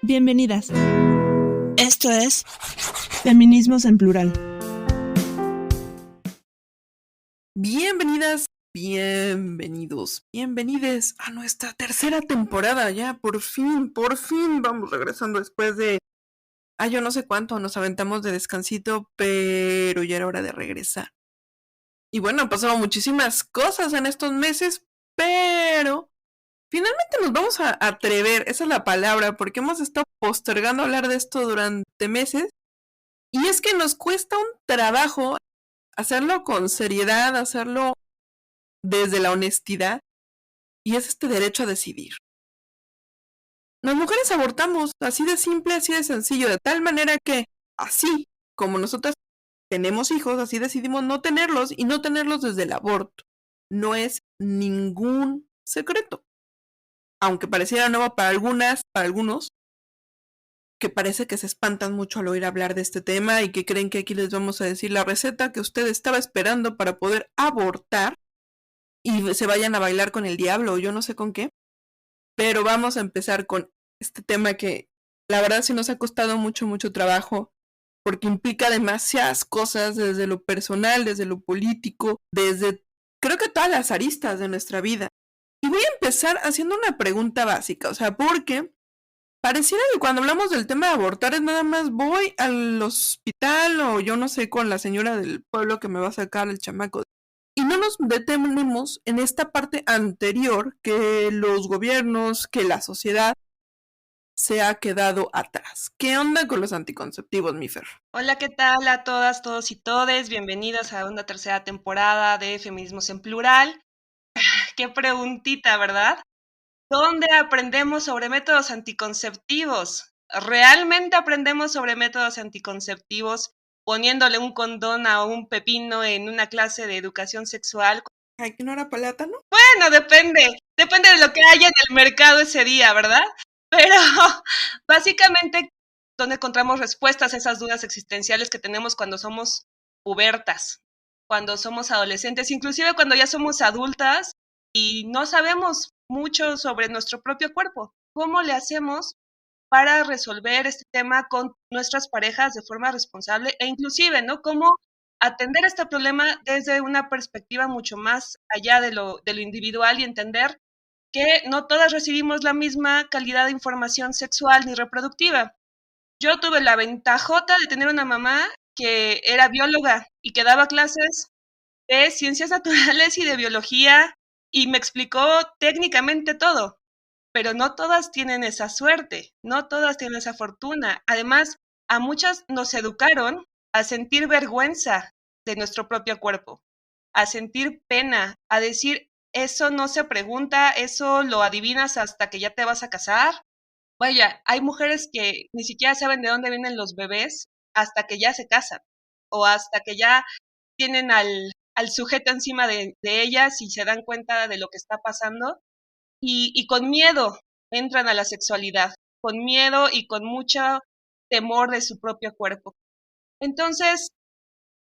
Bienvenidas. Esto es Feminismos en Plural. Bienvenidas, bienvenidos, bienvenides a nuestra tercera temporada. Ya, por fin vamos regresando después de... yo no sé cuánto nos aventamos de descansito, pero ya era hora de regresar. Y bueno, han pasado muchísimas cosas en estos meses, pero finalmente nos vamos a atrever, esa es la palabra, porque hemos estado postergando hablar de esto durante meses. Y es que nos cuesta un trabajo hacerlo con seriedad, hacerlo desde la honestidad, y es este derecho a decidir. Las mujeres abortamos, así de simple, así de sencillo, de tal manera que, así como nosotras tenemos hijos, así decidimos no tenerlos, y no tenerlos desde el aborto. No es ningún secreto. Aunque pareciera nuevo para algunas, para algunos, que parece que se espantan mucho al oír hablar de este tema y que creen que aquí les vamos a decir la receta que usted estaba esperando para poder abortar y se vayan a bailar con el diablo o yo no sé con qué. Pero vamos a empezar con este tema que la verdad sí nos ha costado mucho trabajo porque implica demasiadas cosas desde lo personal, desde lo político, desde creo que todas las aristas de nuestra vida. Y voy a empezar haciendo una pregunta básica, o sea, porque pareciera que cuando hablamos del tema de abortar es nada más voy al hospital o yo no sé con la señora del pueblo que me va a sacar el chamaco. Y no nos detenemos en esta parte anterior que los gobiernos, que la sociedad se ha quedado atrás. ¿Qué onda con los anticonceptivos, mi Fer? Hola, ¿qué tal a todas, todos y todes? Bienvenidos a una tercera temporada de Feminismos en Plural. Qué preguntita, ¿verdad? ¿Dónde aprendemos sobre métodos anticonceptivos? ¿Realmente aprendemos sobre métodos anticonceptivos poniéndole un condón a un pepino en una clase de educación sexual? Ay, que no era plátano. Bueno, depende de lo que haya en el mercado ese día, ¿verdad? Pero básicamente, ¿dónde encontramos respuestas a esas dudas existenciales que tenemos cuando somos pubertas, cuando somos adolescentes, inclusive cuando ya somos adultas y no sabemos mucho sobre nuestro propio cuerpo? ¿Cómo le hacemos para resolver este tema con nuestras parejas de forma responsable e inclusive, ¿no? Cómo atender este problema desde una perspectiva mucho más allá de lo individual y entender que no todas recibimos la misma calidad de información sexual ni reproductiva. Yo tuve la ventajota de tener una mamá que era bióloga y que daba clases de ciencias naturales y de biología y me explicó técnicamente todo, pero no todas tienen esa suerte, no todas tienen esa fortuna. Además, a muchas nos educaron a sentir vergüenza de nuestro propio cuerpo, a sentir pena, a decir, eso no se pregunta, eso lo adivinas hasta que ya te vas a casar. Vaya, hay mujeres que ni siquiera saben de dónde vienen los bebés hasta que ya se casan o hasta que ya tienen al sujeto encima de ellas y se dan cuenta de lo que está pasando y con miedo entran a la sexualidad, con miedo y con mucho temor de su propio cuerpo. Entonces,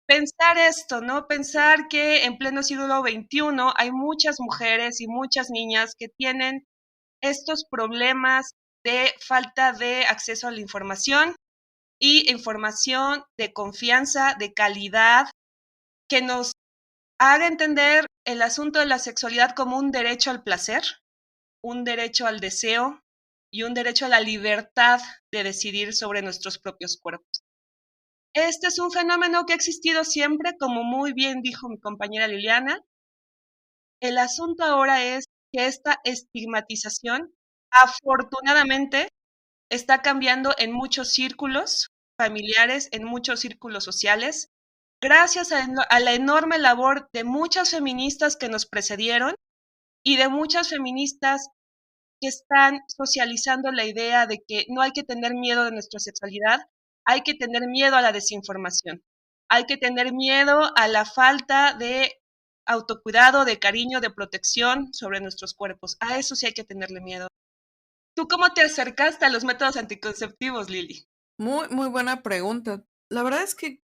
pensar esto, ¿no? Pensar que en pleno siglo XXI hay muchas mujeres y muchas niñas que tienen estos problemas de falta de acceso a la información y información de confianza, de calidad, que nos haga entender el asunto de la sexualidad como un derecho al placer, un derecho al deseo y un derecho a la libertad de decidir sobre nuestros propios cuerpos. Este es un fenómeno que ha existido siempre, como muy bien dijo mi compañera Liliana. El asunto ahora es que esta estigmatización, afortunadamente, está cambiando en muchos círculos familiares, en muchos círculos sociales, gracias a la enorme labor de muchas feministas que nos precedieron y de muchas feministas que están socializando la idea de que no hay que tener miedo de nuestra sexualidad, hay que tener miedo a la desinformación, hay que tener miedo a la falta de autocuidado, de cariño, de protección sobre nuestros cuerpos. A eso sí hay que tenerle miedo. ¿Tú cómo te acercaste a los métodos anticonceptivos, Lili? Muy buena pregunta. La verdad es que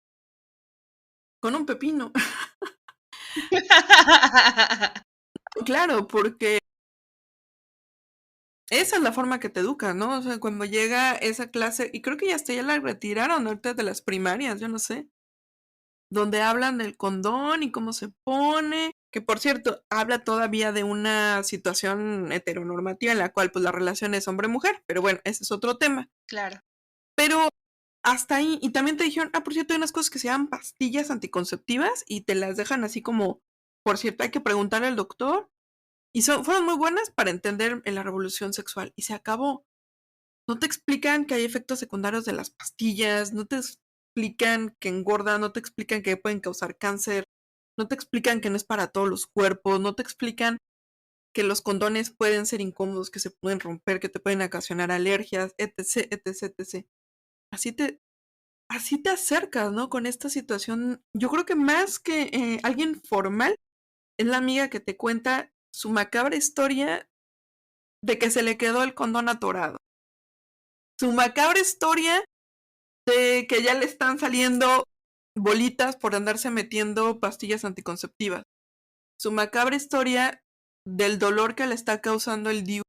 con un pepino. Claro, porque esa es la forma que te educan, ¿no? O sea, cuando llega esa clase, y creo que ya hasta ya la retiraron ahorita de las primarias, yo no sé, donde hablan del condón y cómo se pone, que por cierto, habla todavía de una situación heteronormativa en la cual pues la relación es hombre-mujer, pero bueno, ese es otro tema. Claro. Pero hasta ahí, y también te dijeron, por cierto, hay unas cosas que se llaman pastillas anticonceptivas y te las dejan así como, por cierto, hay que preguntarle al doctor. Y fueron muy buenas para entender en la revolución sexual. Y se acabó. No te explican que hay efectos secundarios de las pastillas, no te explican que engordan, no te explican que pueden causar cáncer, no te explican que no es para todos los cuerpos, no te explican que los condones pueden ser incómodos, que se pueden romper, que te pueden ocasionar alergias, etc, etc, etc. Así te, así te acercas, ¿no? Con esta situación. Yo creo que más que alguien formal, es la amiga que te cuenta su macabra historia de que se le quedó el condón atorado. Su macabra historia de que ya le están saliendo bolitas por andarse metiendo pastillas anticonceptivas. Su macabra historia del dolor que le está causando el DIU.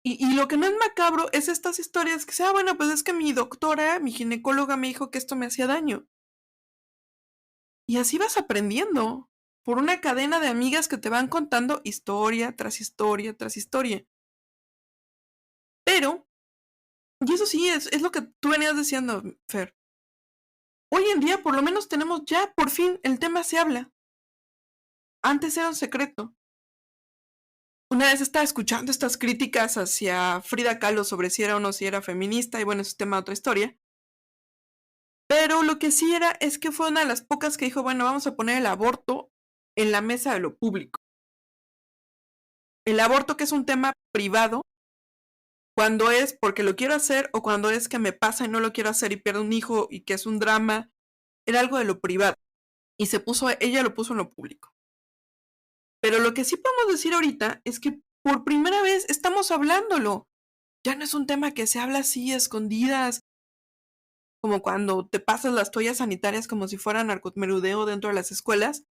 Y lo que no es macabro es estas historias que sea, bueno, pues es que mi doctora, mi ginecóloga me dijo que esto me hacía daño. Y así vas aprendiendo por una cadena de amigas que te van contando historia tras historia tras historia. Pero, y eso sí, es lo que tú venías diciendo, Fer. Hoy en día por lo menos tenemos ya, por fin, el tema se habla. Antes era un secreto. Una vez estaba escuchando estas críticas hacia Frida Kahlo sobre si era o no si era feminista, y bueno, eso es tema de otra historia. Pero lo que sí era es que fue una de las pocas que dijo, bueno, vamos a poner el aborto en la mesa de lo público. El aborto que es un tema privado, cuando es porque lo quiero hacer o cuando es que me pasa y no lo quiero hacer y pierdo un hijo y que es un drama, era algo de lo privado. Y ella lo puso en lo público. Pero lo que sí podemos decir ahorita es que por primera vez estamos hablándolo. Ya no es un tema que se habla así, a escondidas, como cuando te pasas las toallas sanitarias como si fuera narcomenudeo dentro de las escuelas.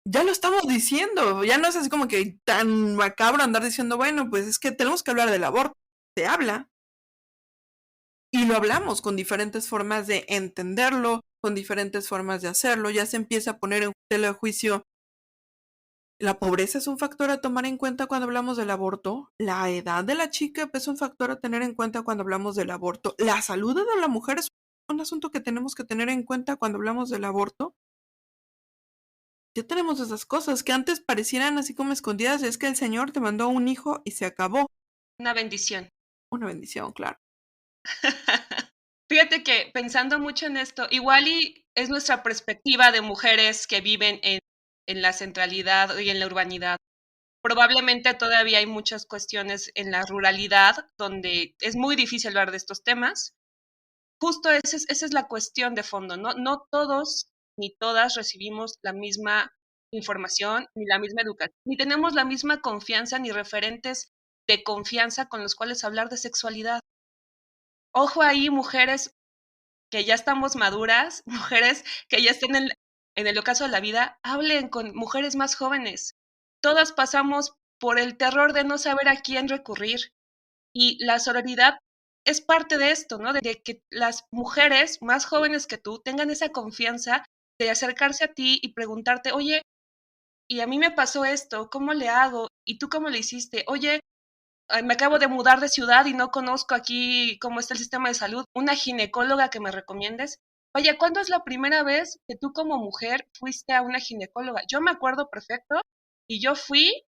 Ya lo estamos diciendo, ya no es así como que tan macabro andar diciendo, bueno, pues es que tenemos que hablar del aborto. Se habla y lo hablamos con diferentes formas de entenderlo, con diferentes formas de hacerlo. Ya se empieza a poner en tela de juicio. La pobreza es un factor a tomar en cuenta cuando hablamos del aborto. La edad de la chica es un factor a tener en cuenta cuando hablamos del aborto. La salud de la mujer es un asunto que tenemos que tener en cuenta cuando hablamos del aborto. Ya tenemos esas cosas que antes parecieran así como escondidas. Es que el Señor te mandó un hijo y se acabó. Una bendición. Una bendición, claro. Fíjate que pensando mucho en esto, igual y es nuestra perspectiva de mujeres que viven en la centralidad y en la urbanidad. Probablemente todavía hay muchas cuestiones en la ruralidad donde es muy difícil hablar de estos temas. Justo esa es la cuestión de fondo, ¿no? No todos ni todas recibimos la misma información, ni la misma educación, ni tenemos la misma confianza, ni referentes de confianza con los cuales hablar de sexualidad. Ojo ahí, mujeres que ya estamos maduras, mujeres que ya estén en el ocaso de la vida, hablen con mujeres más jóvenes. Todas pasamos por el terror de no saber a quién recurrir. Y la sororidad es parte de esto, ¿no? De que las mujeres más jóvenes que tú tengan esa confianza de acercarse a ti y preguntarte, oye, y a mí me pasó esto, ¿cómo le hago? ¿Y tú cómo le hiciste? Oye, me acabo de mudar de ciudad y no conozco aquí cómo está el sistema de salud. ¿Una ginecóloga que me recomiendes? Oye, ¿cuándo es la primera vez que tú como mujer fuiste a una ginecóloga? Yo me acuerdo perfecto y yo fui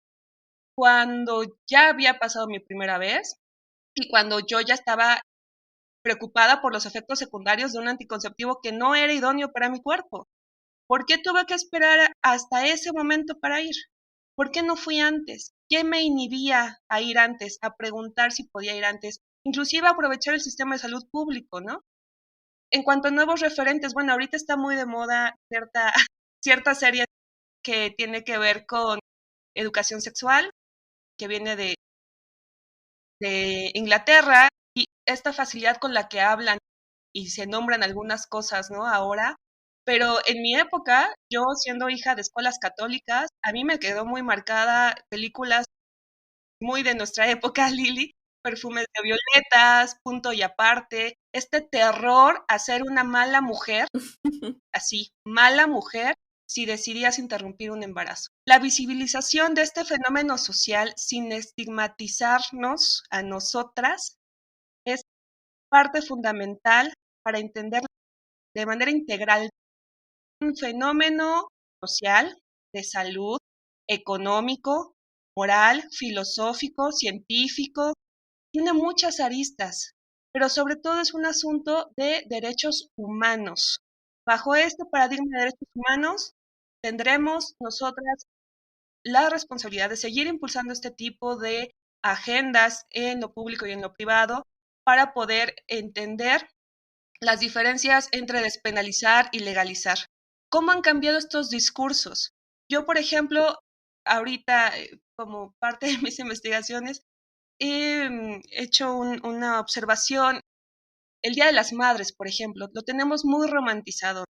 cuando ya había pasado mi primera vez y cuando yo ya estaba preocupada por los efectos secundarios de un anticonceptivo que no era idóneo para mi cuerpo. ¿Por qué tuve que esperar hasta ese momento para ir? ¿Por qué no fui antes? ¿Qué me inhibía a ir antes, a preguntar si podía ir antes? Inclusive aprovechar el sistema de salud público, ¿no? En cuanto a nuevos referentes, bueno, ahorita está muy de moda cierta serie que tiene que ver con educación sexual, que viene de Inglaterra, y esta facilidad con la que hablan y se nombran algunas cosas, ¿no? Ahora, pero en mi época, yo siendo hija de escuelas católicas, a mí me quedó muy marcada películas muy de nuestra época, Lili, perfumes de violetas, punto y aparte, este terror a ser una mala mujer, así, mala mujer, si decidías interrumpir un embarazo. La visibilización de este fenómeno social sin estigmatizarnos a nosotras es parte fundamental para entender de manera integral un fenómeno social, de salud, económico, moral, filosófico, científico, tiene muchas aristas, pero sobre todo es un asunto de derechos humanos. Bajo este paradigma de derechos humanos, tendremos nosotras la responsabilidad de seguir impulsando este tipo de agendas en lo público y en lo privado para poder entender las diferencias entre despenalizar y legalizar. ¿Cómo han cambiado estos discursos? Yo, por ejemplo, ahorita, como parte de mis investigaciones, he hecho una observación. El Día de las Madres, por ejemplo, lo tenemos muy romantizado.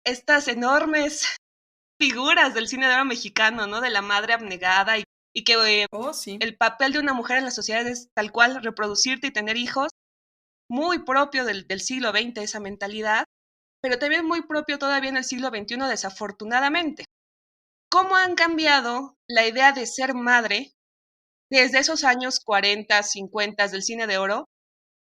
Estas enormes figuras del cine de oro mexicano, ¿no? De la madre abnegada y que Sí. el papel de una mujer en la sociedad es tal cual reproducirte y tener hijos, muy propio del siglo XX esa mentalidad, pero también muy propio todavía en el siglo XXI, desafortunadamente. ¿Cómo han cambiado la idea de ser madre desde esos años 40, 50 del cine de oro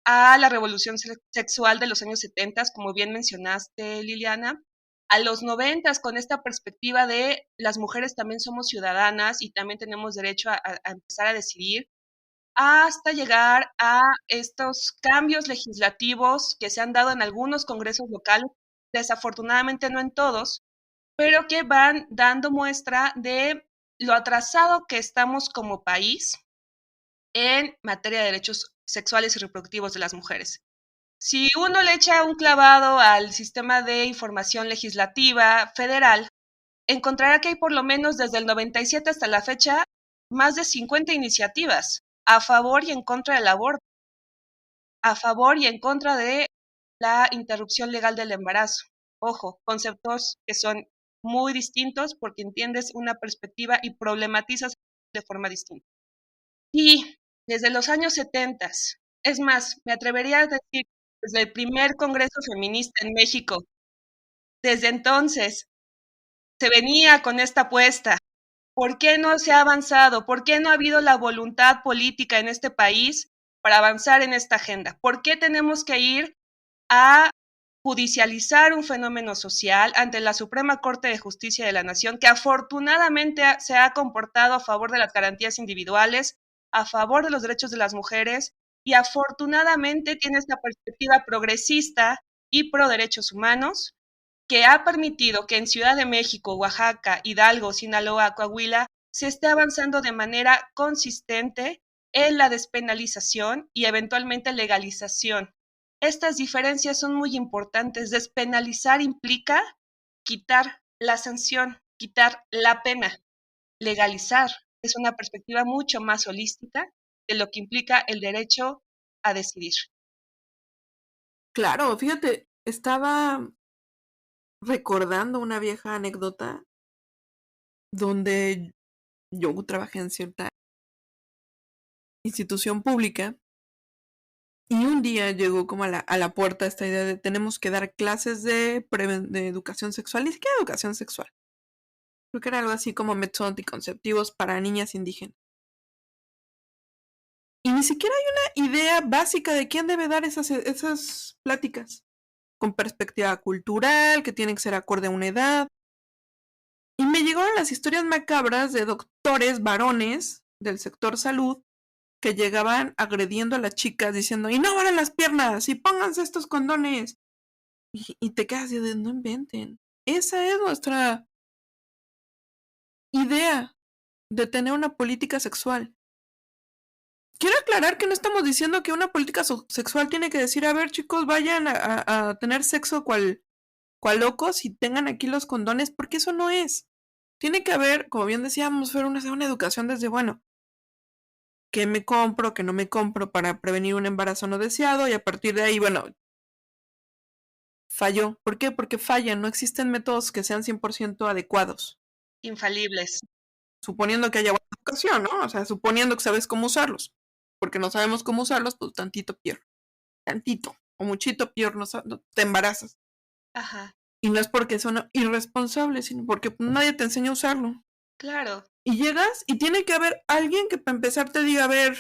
a la revolución sexual de los años 70, como bien mencionaste, Liliana, a los 90 con esta perspectiva de las mujeres también somos ciudadanas y también tenemos derecho a empezar a decidir, hasta llegar a estos cambios legislativos que se han dado en algunos congresos locales, desafortunadamente no en todos, pero que van dando muestra de lo atrasado que estamos como país en materia de derechos sexuales y reproductivos de las mujeres. Si uno le echa un clavado al sistema de información legislativa federal, encontrará que hay por lo menos desde el 97 hasta la fecha más de 50 iniciativas a favor y en contra del aborto, a favor y en contra de la interrupción legal del embarazo. Ojo, conceptos que son muy distintos porque entiendes una perspectiva y problematizas de forma distinta. Y desde los años 70, es más, me atrevería a decir, desde el primer Congreso Feminista en México, desde entonces se venía con esta apuesta. ¿Por qué no se ha avanzado? ¿Por qué no ha habido la voluntad política en este país para avanzar en esta agenda? ¿Por qué tenemos que ir a judicializar un fenómeno social ante la Suprema Corte de Justicia de la Nación, que afortunadamente se ha comportado a favor de las garantías individuales, a favor de los derechos de las mujeres y afortunadamente tiene esta perspectiva progresista y pro derechos humanos que ha permitido que en Ciudad de México, Oaxaca, Hidalgo, Sinaloa, Coahuila se esté avanzando de manera consistente en la despenalización y eventualmente legalización? Estas diferencias son muy importantes. Despenalizar implica quitar la sanción, quitar la pena. Legalizar es una perspectiva mucho más holística de lo que implica el derecho a decidir. Claro, fíjate, estaba recordando una vieja anécdota donde yo trabajé en cierta institución pública y un día llegó como a la puerta esta idea de tenemos que dar clases de educación sexual, ni siquiera educación sexual. Creo que era algo así como métodos anticonceptivos para niñas indígenas. Y ni siquiera hay una idea básica de quién debe dar esas pláticas, con perspectiva cultural, que tienen que ser acorde a una edad. Y me llegaron las historias macabras de doctores varones del sector salud que llegaban agrediendo a las chicas diciendo, y no abran las piernas, y pónganse estos condones. Y te quedas así de, no inventen. Esa es nuestra idea de tener una política sexual. Quiero aclarar que no estamos diciendo que una política sexual tiene que decir, a ver chicos, vayan a tener sexo cual locos y tengan aquí los condones, porque eso no es. Tiene que haber, como bien decíamos, Fer, una educación desde, bueno, qué me compro, qué no me compro para prevenir un embarazo no deseado y a partir de ahí, bueno, falló. ¿Por qué? Porque fallan, no existen métodos que sean 100% adecuados. Infalibles. suponiendo que haya buena educación, ¿no? O sea, suponiendo que sabes cómo usarlos. Porque no sabemos cómo usarlos, pues tantito peor. Tantito o muchito peor, te embarazas. Ajá, Y no es porque son irresponsables, sino porque pues, nadie te enseña a usarlo. claro. Y llegas y tiene que haber alguien que para empezar te diga, a ver,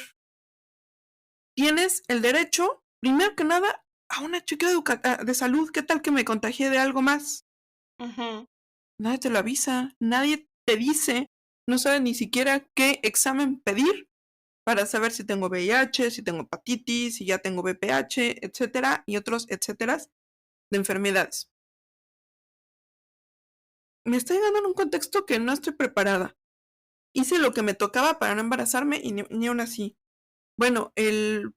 tienes el derecho, primero que nada, a una chequeo de salud. ¿Qué tal que me contagié de algo más? Ujú. Nadie te lo avisa, nadie te dice, no sabes ni siquiera qué examen pedir para saber si tengo VIH, si tengo hepatitis, si ya tengo VPH, etcétera, y otros etcéteras de enfermedades. Me estoy dando en un contexto que no estoy preparada. Hice lo que me tocaba para no embarazarme y ni aún así. Bueno,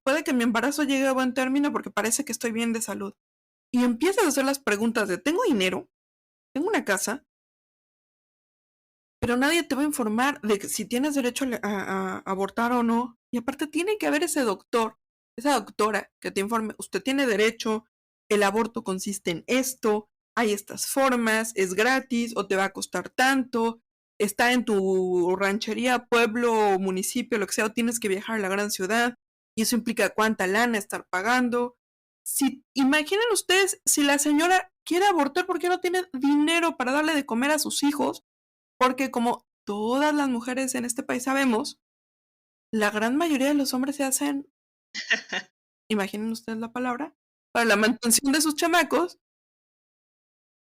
puede que mi embarazo llegue a buen término porque parece que estoy bien de salud. Y empiezas a hacer las preguntas de, ¿tengo dinero? ¿Tengo una casa? Pero nadie te va a informar de que si tienes derecho a abortar o no. Y aparte tiene que haber ese doctor, esa doctora que te informe, usted tiene derecho, el aborto consiste en esto, hay estas formas, es gratis o te va a costar tanto, está en tu ranchería, pueblo, municipio, lo que sea, o tienes que viajar a la gran ciudad y eso implica cuánta lana estar pagando. Si imaginen ustedes si la señora quiere abortar porque no tiene dinero para darle de comer a sus hijos, porque como todas las mujeres en este país sabemos, la gran mayoría de los hombres se hacen, imaginen ustedes la palabra, para la mantención de sus chamacos,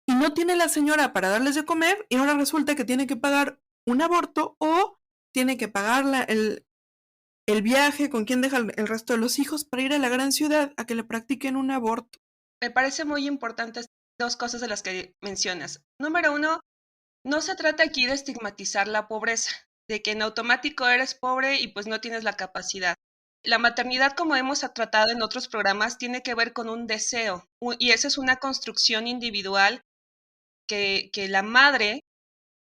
y no tiene la señora para darles de comer, y ahora resulta que tiene que pagar un aborto o tiene que pagar el viaje con quien deja el resto de los hijos para ir a la gran ciudad a que le practiquen un aborto. Me parece muy importante dos cosas de las que mencionas. Número uno, no se trata aquí de estigmatizar la pobreza, de que en automático eres pobre y pues no tienes la capacidad. La maternidad, como hemos tratado en otros programas, tiene que ver con un deseo y esa es una construcción individual que la madre,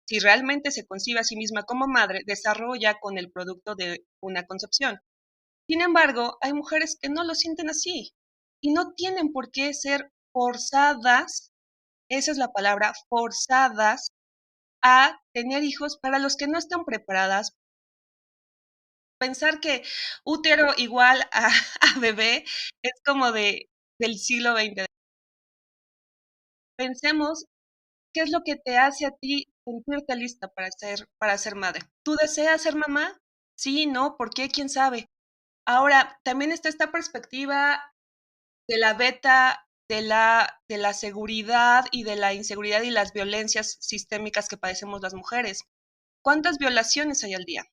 si realmente se concibe a sí misma como madre, desarrolla con el producto de una concepción. Sin embargo, hay mujeres que no lo sienten así y no tienen por qué ser forzadas, esa es la palabra, forzadas a tener hijos para los que no están preparadas. Pensar que útero igual a bebé es como del siglo XX. Pensemos qué es lo que te hace a ti sentirte lista para ser madre. ¿Tú deseas ser mamá? Sí, no, ¿por qué? ¿Quién sabe? Ahora, también está esta perspectiva de la beta, de la seguridad y de la inseguridad y las violencias sistémicas que padecemos las mujeres. ¿Cuántas violaciones hay al día?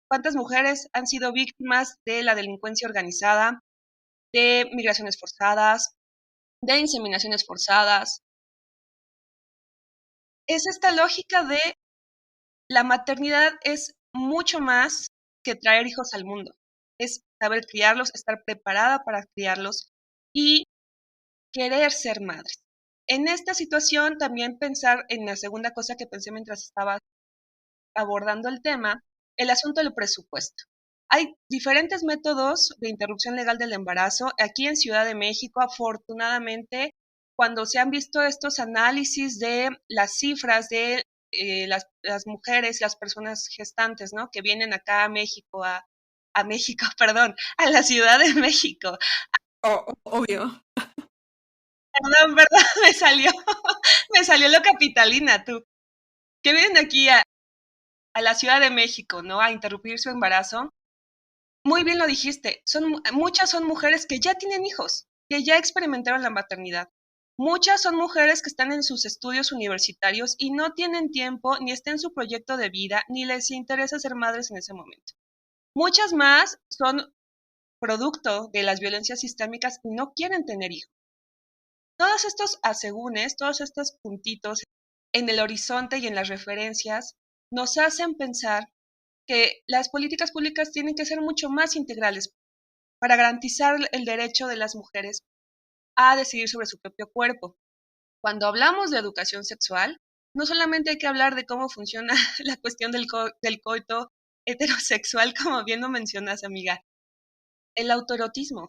¿Cuántas mujeres han sido víctimas de la delincuencia organizada, de migraciones forzadas, de inseminaciones forzadas? Es esta lógica de la maternidad es mucho más que traer hijos al mundo. Es saber criarlos, estar preparada para criarlos y querer ser madres. En esta situación también pensar en la segunda cosa que pensé mientras estaba abordando el tema, el asunto del presupuesto. Hay diferentes métodos de interrupción legal del embarazo. Aquí en Ciudad de México, afortunadamente, cuando se han visto estos análisis de las cifras de las mujeres, las personas gestantes, ¿no? Que vienen acá a México, a México, perdón, a la Ciudad de México. Obvio. Perdón, me salió lo capitalina, tú. Que vienen aquí a la Ciudad de México, ¿no? A interrumpir su embarazo. Muy bien lo dijiste, muchas son mujeres que ya tienen hijos, que ya experimentaron la maternidad. Muchas son mujeres que están en sus estudios universitarios y no tienen tiempo, ni está en su proyecto de vida, ni les interesa ser madres en ese momento. Muchas más son producto de las violencias sistémicas y no quieren tener hijos. Todos estos asegúnes, todos estos puntitos en el horizonte y en las referencias nos hacen pensar que las políticas públicas tienen que ser mucho más integrales para garantizar el derecho de las mujeres a decidir sobre su propio cuerpo. Cuando hablamos de educación sexual, no solamente hay que hablar de cómo funciona la cuestión del coito heterosexual, como bien lo mencionas, amiga, el autoerotismo,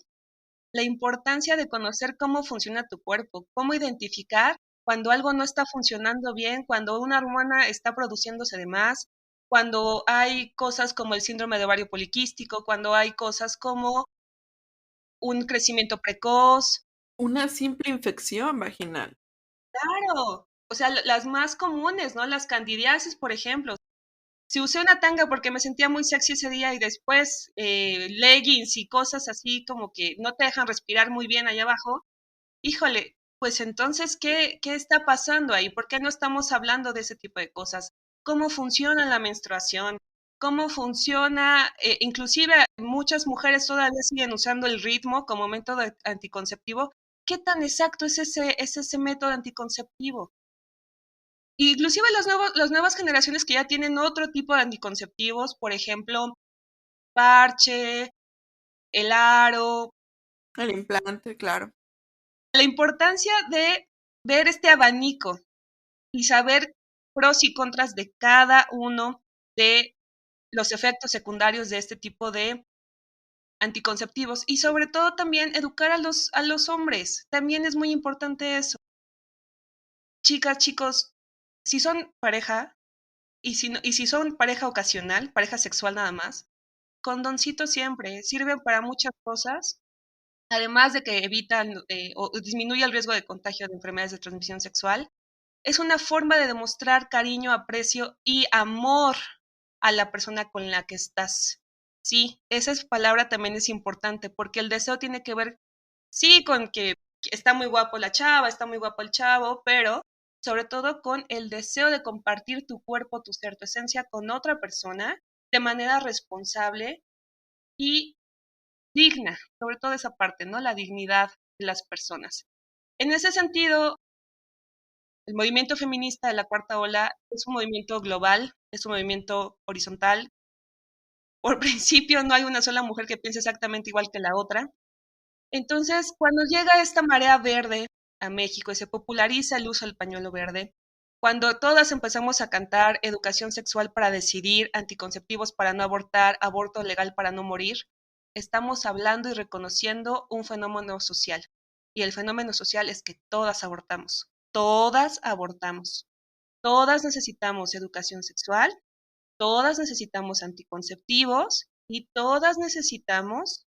la importancia de conocer cómo funciona tu cuerpo, cómo identificar cuando algo no está funcionando bien, cuando una hormona está produciéndose de más, cuando hay cosas como el síndrome de ovario poliquístico, cuando hay cosas como un crecimiento precoz. Una simple infección vaginal. Claro, o sea, las más comunes, ¿no? Las candidiasis, por ejemplo. Si usé una tanga porque me sentía muy sexy ese día y después leggings y cosas así como que no te dejan respirar muy bien allá abajo, híjole, pues entonces, ¿qué está pasando ahí? ¿Por qué no estamos hablando de ese tipo de cosas? ¿Cómo funciona la menstruación? ¿Cómo funciona? Inclusive muchas mujeres todavía siguen usando el ritmo como método anticonceptivo. ¿Qué tan exacto es ese método anticonceptivo? Inclusive las nuevas generaciones que ya tienen otro tipo de anticonceptivos, por ejemplo, parche, el aro, El implante, claro. la importancia de ver este abanico y saber pros y contras de cada uno de los efectos secundarios de este tipo de anticonceptivos y sobre todo también educar a los hombres. También es muy importante eso. Chicas, chicos, si son pareja y si son pareja ocasional, pareja sexual nada más, condoncito siempre, sirven para muchas cosas, además de que evitan o disminuye el riesgo de contagio de enfermedades de transmisión sexual. Es una forma de demostrar cariño, aprecio y amor a la persona con la que estás. Sí, esa palabra también es importante porque el deseo tiene que ver, sí, con que está muy guapo la chava, está muy guapo el chavo, pero sobre todo con el deseo de compartir tu cuerpo, tu ser, tu esencia con otra persona de manera responsable y digna, sobre todo esa parte, ¿no? La dignidad de las personas. En ese sentido, el movimiento feminista de la cuarta ola es un movimiento global, es un movimiento horizontal. Por principio no hay una sola mujer que piense exactamente igual que la otra. Entonces, cuando llega esta marea verde a México y se populariza el uso del pañuelo verde, cuando todas empezamos a cantar educación sexual para decidir, anticonceptivos para no abortar, aborto legal para no morir, estamos hablando y reconociendo un fenómeno social. Y el fenómeno social es que todas abortamos, todas necesitamos educación sexual, todas necesitamos anticonceptivos y todas necesitamos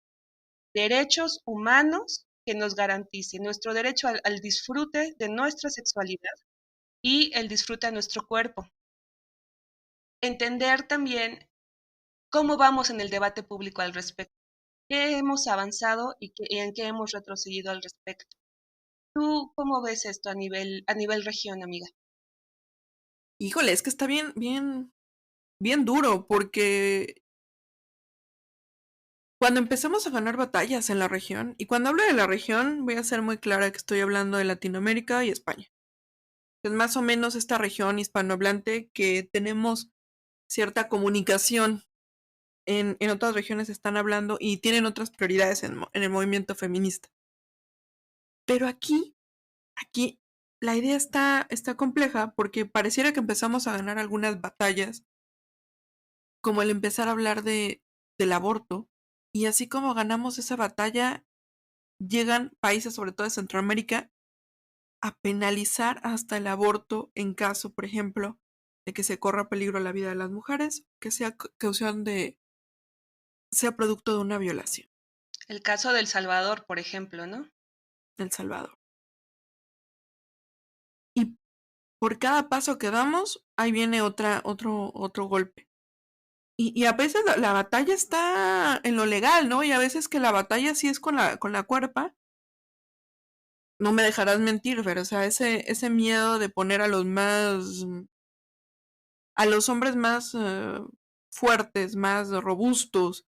derechos humanos que nos garanticen nuestro derecho al disfrute de nuestra sexualidad y el disfrute a nuestro cuerpo. Entender también cómo vamos en el debate público al respecto, qué hemos avanzado y en qué hemos retrocedido al respecto. ¿Tú cómo ves esto a nivel región, amiga? Híjole, es que está bien duro, porque cuando empezamos a ganar batallas en la región, y cuando hablo de la región, voy a ser muy clara que estoy hablando de Latinoamérica y España. Es más o menos esta región hispanohablante que tenemos cierta comunicación. En otras regiones están hablando y tienen otras prioridades en el movimiento feminista. Pero aquí, la idea está compleja porque pareciera que empezamos a ganar algunas batallas, como el empezar a hablar del aborto, y así como ganamos esa batalla, llegan países, sobre todo de Centroamérica, a penalizar hasta el aborto en caso, por ejemplo, de que se corra peligro la vida de las mujeres, que sea sea producto de una violación. El caso del Salvador, por ejemplo, ¿no? El Salvador. Y por cada paso que damos, ahí viene otro golpe. Y a veces la batalla está en lo legal, ¿no? Y a veces que la batalla sí es con la cuerpa. No me dejarás mentir, pero o sea, ese miedo de poner a los hombres más fuertes, más robustos,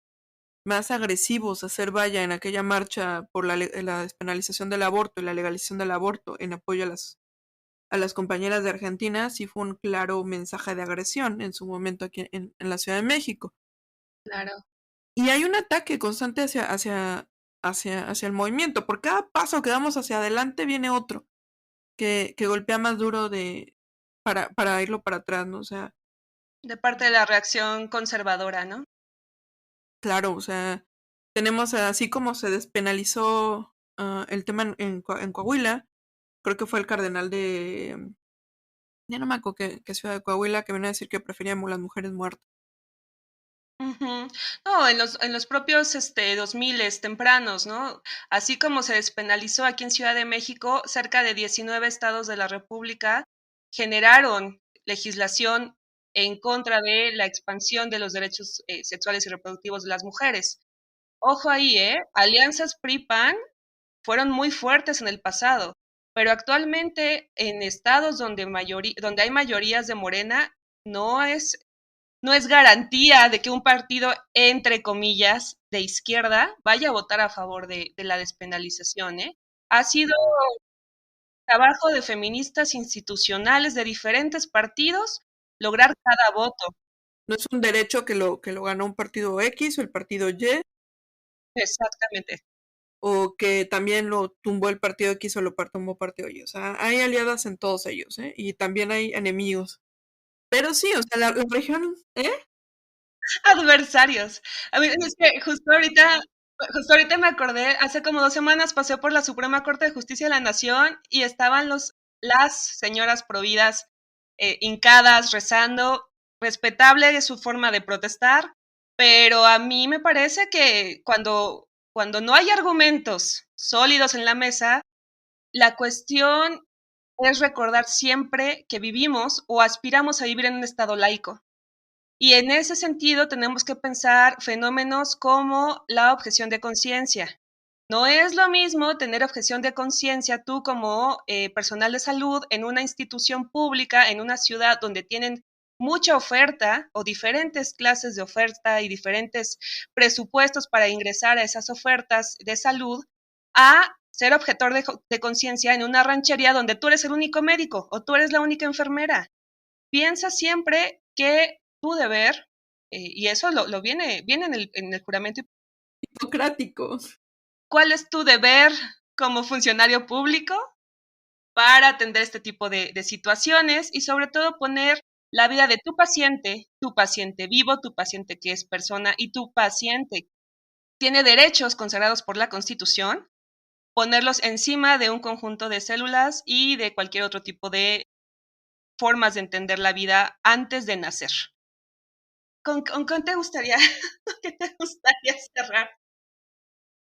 más agresivos a hacer valla en aquella marcha por la despenalización del aborto y la legalización del aborto en apoyo a las compañeras de Argentina, sí fue un claro mensaje de agresión en su momento aquí en la Ciudad de México. Claro. Y hay un ataque constante hacia el movimiento. Por cada paso que damos hacia adelante viene otro que golpea más duro para irlo para atrás, ¿no? O sea, De parte de la reacción conservadora, ¿no? claro, o sea, tenemos así como se despenalizó el tema en Coahuila, creo que fue el cardenal ya no me acuerdo qué ciudad de Coahuila, que venía a decir que preferíamos las mujeres muertas. Ujú. No, en los propios 2000 tempranos, ¿no? Así como se despenalizó aquí en Ciudad de México, cerca de 19 estados de la República generaron legislación en contra de la expansión de los derechos sexuales y reproductivos de las mujeres. Ojo ahí, ¿eh? Alianzas PRI-PAN fueron muy fuertes en el pasado, pero actualmente en estados donde hay mayorías de Morena, no es no es garantía de que un partido, entre comillas, de izquierda vaya a votar a favor de la despenalización, ¿eh? Ha sido trabajo de feministas institucionales de diferentes partidos lograr cada voto. No es un derecho que lo ganó un partido X o el partido Y, Exactamente. o que también lo tumbó el partido X o lo tumbó partido Y. O sea, hay aliadas en todos ellos, ¿eh? Y también hay enemigos. Pero sí, o sea, la región, ¿eh? Adversarios. A mí es que justo ahorita me acordé, hace como 2 semanas pasé por la Suprema Corte de Justicia de la Nación y estaban las señoras providas hincadas, rezando, respetable su forma de protestar, pero a mí me parece que cuando no hay argumentos sólidos en la mesa, la cuestión es recordar siempre que vivimos o aspiramos a vivir en un estado laico. Y en ese sentido tenemos que pensar fenómenos como la objeción de conciencia. No es lo mismo tener objeción de conciencia tú como personal de salud en una institución pública, en una ciudad donde tienen mucha oferta o diferentes clases de oferta y diferentes presupuestos para ingresar a esas ofertas de salud, a ser objetor de conciencia en una ranchería donde tú eres el único médico o tú eres la única enfermera. Piensa siempre que tu deber, y eso viene en el juramento, Hipocrático. ¿cuál es tu deber como funcionario público para atender este tipo de situaciones y sobre todo poner la vida de tu paciente vivo, tu paciente que es persona y tu paciente tiene derechos consagrados por la Constitución, ponerlos encima de un conjunto de células y de cualquier otro tipo de formas de entender la vida antes de nacer? ¿Con te gustaría, qué te gustaría cerrar?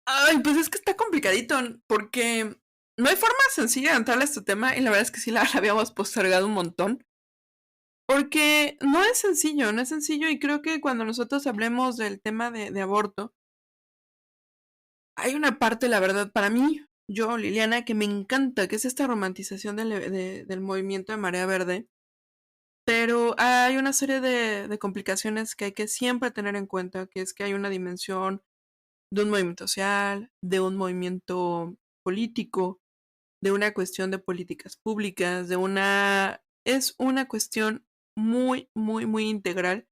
Ay, pues es que está complicadito, porque no hay forma sencilla de entrarle a este tema y la verdad es que sí la habíamos postergado un montón. Porque no es sencillo, no es sencillo y creo que cuando nosotros hablemos del tema de aborto, hay una parte, la verdad, para mí, yo, Liliana, que me encanta, que es esta romantización del movimiento de Marea Verde, pero hay una serie de complicaciones que hay que siempre tener en cuenta, que es que hay una dimensión de un movimiento social, de un movimiento político, de una cuestión de políticas públicas, es una cuestión muy, muy, muy integral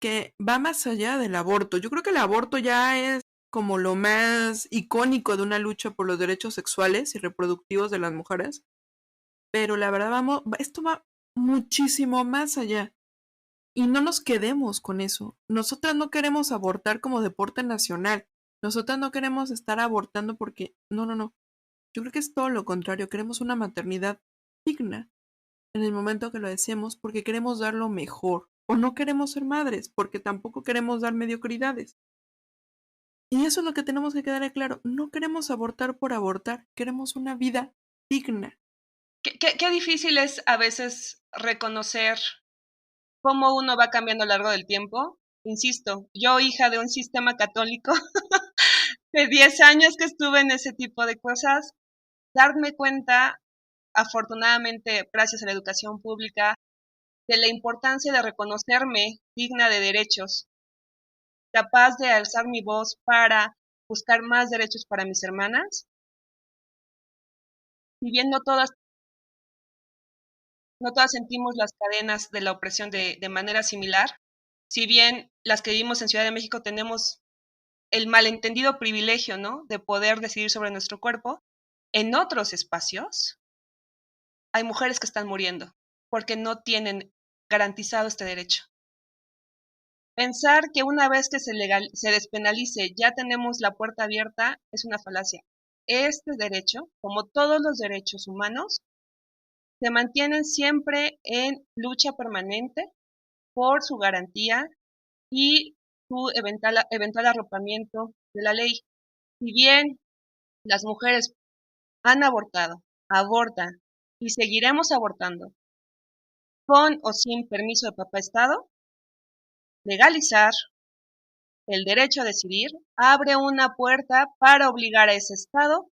que va más allá del aborto. Yo creo que el aborto ya es como lo más icónico de una lucha por los derechos sexuales y reproductivos de las mujeres, pero la verdad esto va muchísimo más allá. Y no nos quedemos con eso. Nosotras no queremos abortar como deporte nacional. Nosotras no queremos estar abortando porque, no, no, no. Yo creo que es todo lo contrario. Queremos una maternidad digna en el momento que lo deseemos porque queremos dar lo mejor. O no queremos ser madres porque tampoco queremos dar mediocridades. Y eso es lo que tenemos que quedar claro. No queremos abortar por abortar. Queremos una vida digna. Qué difícil es a veces reconocer cómo uno va cambiando a lo largo del tiempo. Insisto, yo hija de un sistema católico de 10 años que estuve en ese tipo de cosas, darme cuenta, afortunadamente, gracias a la educación pública, de la importancia de reconocerme digna de derechos, capaz de alzar mi voz para buscar más derechos para mis hermanas, si bien no todas sentimos las cadenas de la opresión de manera similar, si bien las que vivimos en Ciudad de México tenemos el malentendido privilegio, ¿no?, de poder decidir sobre nuestro cuerpo, en otros espacios hay mujeres que están muriendo porque no tienen garantizado este derecho. Pensar que una vez que se despenalice ya tenemos la puerta abierta es una falacia. este derecho, como todos los derechos humanos, se mantienen siempre en lucha permanente por su garantía y su eventual arropamiento de la ley. Si bien las mujeres han abortado, abortan y seguiremos abortando, con o sin permiso de papá Estado, legalizar el derecho a decidir abre una puerta para obligar a ese Estado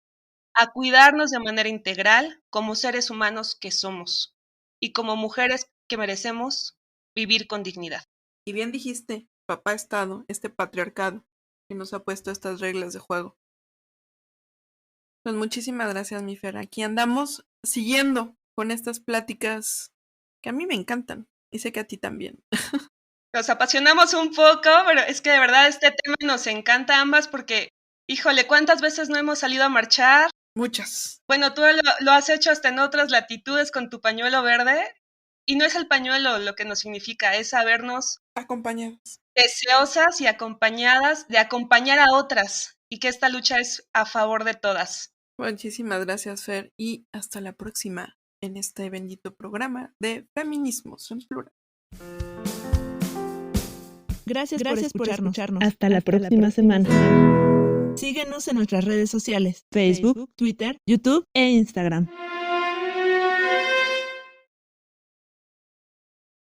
a cuidarnos de manera integral como seres humanos que somos y como mujeres que merecemos vivir con dignidad. Y bien dijiste, papá Estado, este patriarcado que nos ha puesto estas reglas de juego. Pues muchísimas gracias, mi Fer. Aquí andamos siguiendo con estas pláticas que a mí me encantan y sé que a ti también. Nos apasionamos un poco, pero es que de verdad este tema nos encanta a ambas porque, híjole, ¿cuántas veces no hemos salido a marchar? Muchas. Bueno, tú lo has hecho hasta en otras latitudes con tu pañuelo verde y no es el pañuelo lo que nos significa, es sabernos Acompañadas. deseosas y acompañadas de acompañar a otras y que esta lucha es a favor de todas. Muchísimas gracias, Fer, y hasta la próxima en este bendito programa de Feminismos en Plural. Gracias por escucharnos. Hasta la próxima semana. Síguenos en nuestras redes sociales, Facebook, Twitter, YouTube e Instagram.